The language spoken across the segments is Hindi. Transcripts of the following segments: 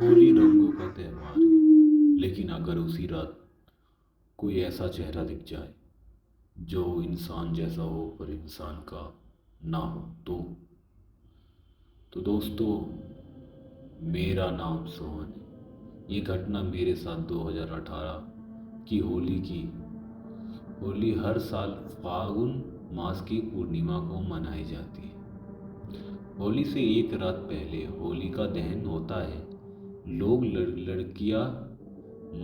होली रंगों का त्योहार है, लेकिन अगर उसी रात कोई ऐसा चेहरा दिख जाए जो इंसान जैसा हो पर इंसान का ना हो तो दोस्तों, मेरा नाम सोहन है। ये घटना मेरे साथ 2018 की होली की। होली हर साल फागुन मास की पूर्णिमा को मनाई जाती है। होली से एक रात पहले होलिका दहन होता है। लोग लड़कियां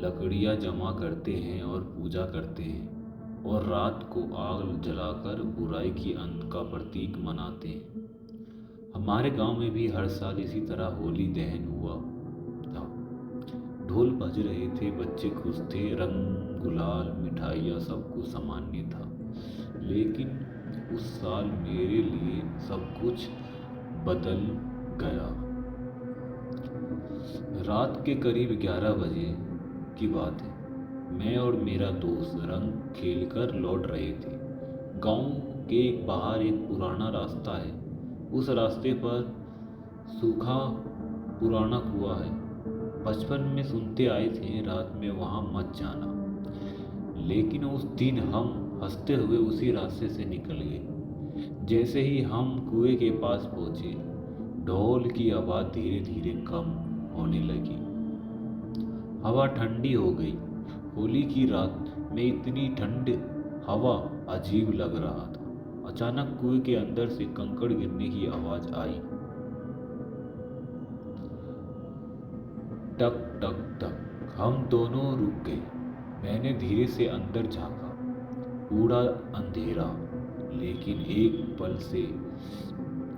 लकड़ियां जमा करते हैं और पूजा करते हैं और रात को आग जलाकर बुराई की अंत का प्रतीक मनाते हैं। हमारे गांव में भी हर साल इसी तरह होली दहन हुआ था। ढोल बज रहे थे, बच्चे खुश थे, रंग गुलाल मिठाइयाँ सब कुछ सामान्य था। लेकिन उस साल मेरे लिए सब कुछ बदल गया। रात के करीब 11 बजे की बात है। मैं और मेरा दोस्त रंग खेलकर लौट रहे थे। गांव के बाहर एक पुराना रास्ता है। उस रास्ते पर सूखा पुराना कुआं है। बचपन में सुनते आए थे रात में वहां मत जाना। लेकिन उस दिन हम हंसते हुए उसी रास्ते से निकल गए। जैसे ही हम कुएं के पास पहुंचे, ढोल की आवाज़ धीरे धीरे कम होने लगी। हवा ठंडी हो गई। होली की रात में इतनी ठंड हवा अजीब लग रहा था। अचानक कुएं के अंदर से कंकड़ गिरने की आवाज़ आई। टक टक टक। हम दोनों रुक गए। मैंने धीरे से अंदर झांका। पूरा अंधेरा, लेकिन एक पल से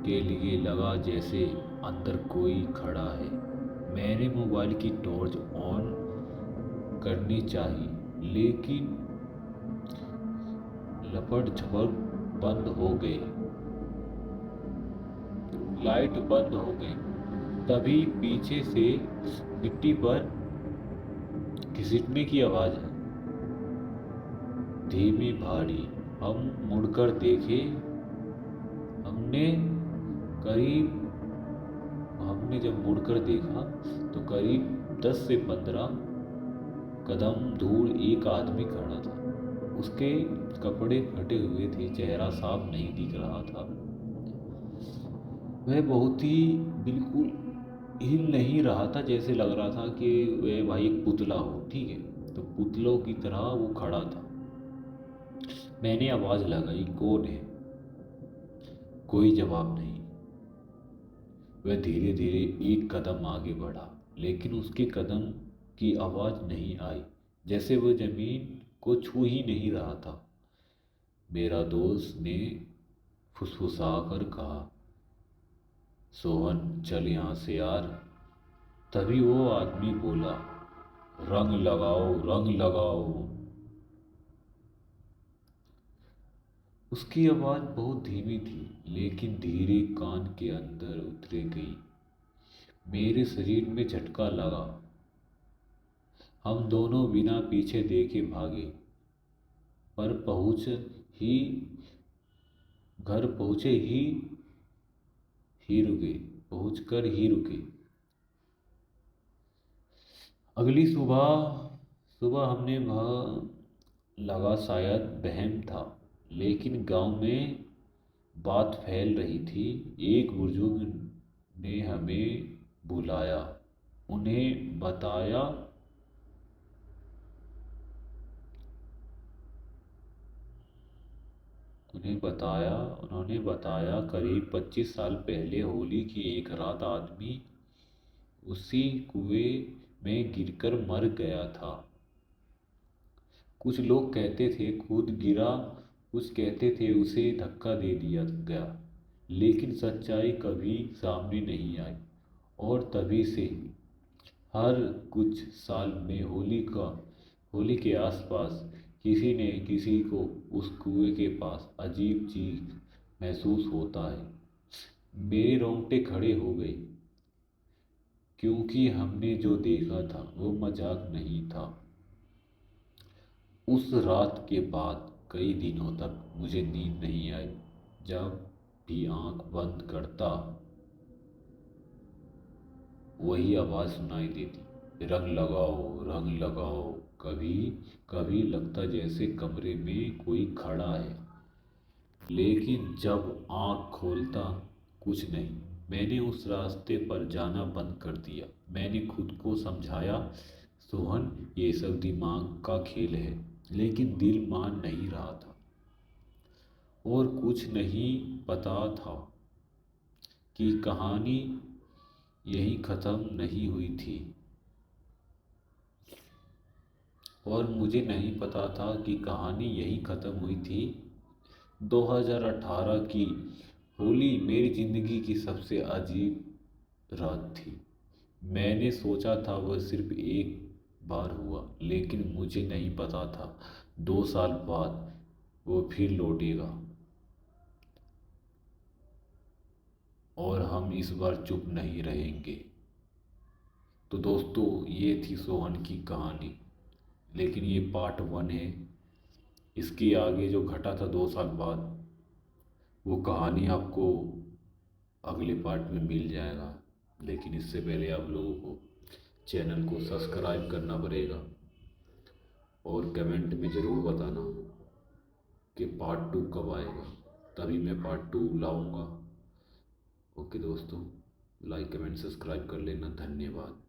के लिए लगा जैसे अंदर कोई खड़ा है। मैंने मोबाइल की टॉर्च ऑन करनी चाहिए, लेकिन लपट झपट बंद हो गए। लाइट बंद हो गई। तभी पीछे से मिट्टी पर घिसटने की आवाज है, धीमी भारी। हम मुड़कर देखे। हमने करीब हमने जब मुड़कर देखा तो करीब 10 से 15 कदम दूर एक आदमी खड़ा था। उसके कपड़े फटे हुए थे, चेहरा साफ नहीं दिख रहा था। वह बहुत ही बिल्कुल हिल नहीं रहा था, जैसे लग रहा था कि वह भाई एक पुतला हो। ठीक है, तो पुतलों की तरह वो खड़ा था। मैंने आवाज लगाई, कौन है? कोई जवाब नहीं। वह धीरे धीरे एक कदम आगे बढ़ा, लेकिन उसके कदम की आवाज नहीं आई, जैसे वह जमीन को छू ही नहीं रहा था। मेरा दोस्त ने फुसफुसाकर कहा, सोहन चल यहाँ से यार। तभी वो आदमी बोला, रंग लगाओ रंग लगाओ। उसकी आवाज बहुत धीमी थी, लेकिन धीरे कान के अंदर उतर गई। मेरे शरीर में झटका लगा। हम दोनों बिना पीछे देखे भागे, पर ही घर ही रुके पहुंचकर ही रुके। अगली सुबह सुबह हमने वह लगा शायद वहम था, लेकिन गांव में बात फैल रही थी। एक बुजुर्ग ने हमें बुलाया। उन्हें बताया उन्होंने बताया करीब 25 साल पहले होली की एक रात आदमी उसी कुएं में गिरकर मर गया था। कुछ लोग कहते थे खुद गिरा, कुछ कहते थे उसे धक्का दे दिया गया, लेकिन सच्चाई कभी सामने नहीं आई। और तभी से हर कुछ साल में होली के आसपास किसी ने किसी को उस कुएं के पास अजीब चीज महसूस होता है। मेरे रोंगटे खड़े हो गए, क्योंकि हमने जो देखा था वो मजाक नहीं था। उस रात के बाद कई दिनों तक मुझे नींद नहीं आई। जब भी आंख बंद करता वही आवाज़ सुनाई देती, रंग लगाओ रंग लगाओ। कभी कभी लगता जैसे कमरे में कोई खड़ा है, लेकिन जब आँख खोलता कुछ नहीं। मैंने उस रास्ते पर जाना बंद कर दिया। मैंने खुद को समझाया, सोहन ये सब दिमाग का खेल है, लेकिन दिल मान नहीं रहा था। और कुछ नहीं पता था कि कहानी यही ख़त्म नहीं हुई थी। और मुझे नहीं पता था कि कहानी यही ख़त्म हुई थी। 2018 की होली मेरी ज़िंदगी की सबसे अजीब रात थी। मैंने सोचा था वह सिर्फ एक बार हुआ, लेकिन मुझे नहीं पता था 2 साल बाद वो फिर लौटेगा। और हम इस बार चुप नहीं रहेंगे। तो दोस्तों, ये थी सोहन की कहानी, लेकिन ये पार्ट 1 है। इसके आगे जो घटा था 2 साल बाद, वो कहानी आपको अगले पार्ट में मिल जाएगा। लेकिन इससे पहले आप लोगों को चैनल को सब्सक्राइब करना पड़ेगा और कमेंट में ज़रूर बताना कि पार्ट 2 कब आएगा, तभी मैं पार्ट 2 लाऊंगा। ओके दोस्तों, लाइक कमेंट सब्सक्राइब कर लेना। धन्यवाद।